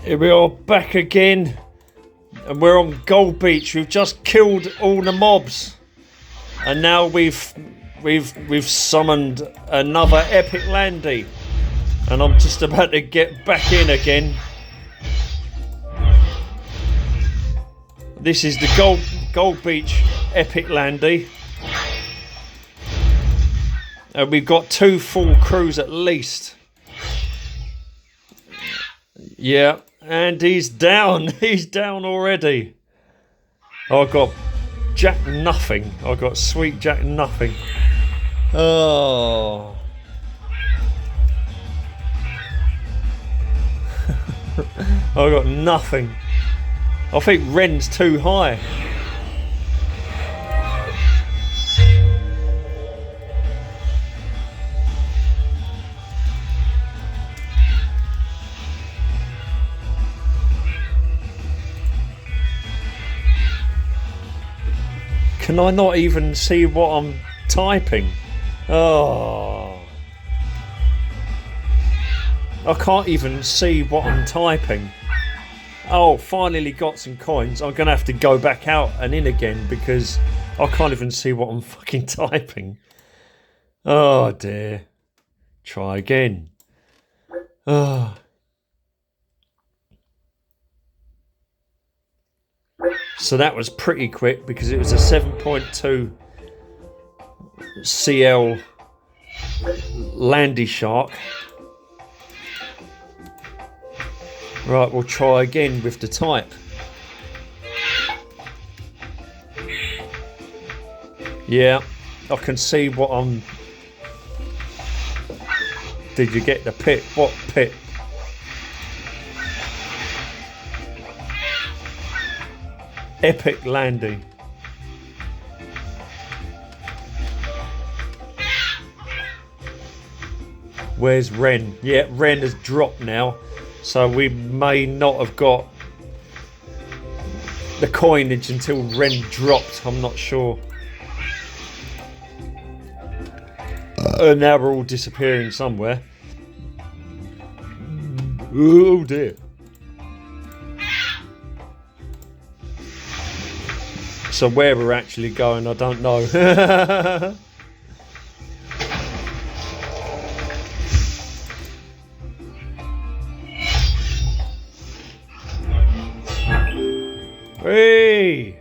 Here we are back again, and we're on Gold Beach. We've just killed all the mobs, and now we've summoned another epic landy, and I'm just about to get back in again. This is the Gold Beach epic landy, and we've got 2 full crews at least. Yeah. And he's down. He's down already. I got Jack Nothing. I got Sweet Jack Nothing. Oh. I got nothing. I think Ren's too high. Can I not even see what I'm typing? Oh. I can't even see what I'm typing. Oh, finally got some coins. I'm going to have to go back out and in again because I can't even see what I'm fucking typing. Oh dear. Try again. Oh. So that was pretty quick because it was a 7.2 CL landy shark. Right, we'll try again with the type. Yeah, I can see what I'm... Did you get the pit? What pit? Epic landy. Where's Ren? Yeah, Ren has dropped now, so we may not have got the coinage until Ren dropped. I'm not sure. Now we're all disappearing somewhere. Oh dear. So where we're actually going, I don't know. Hey!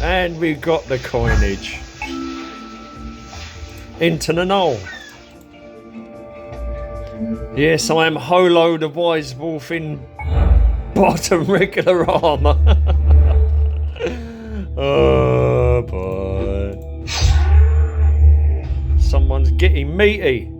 And we got the coinage. Into the knoll. Yes, I am Holo the Wise Wolf in bottom regular armour. Oh boy. Someone's getting meaty.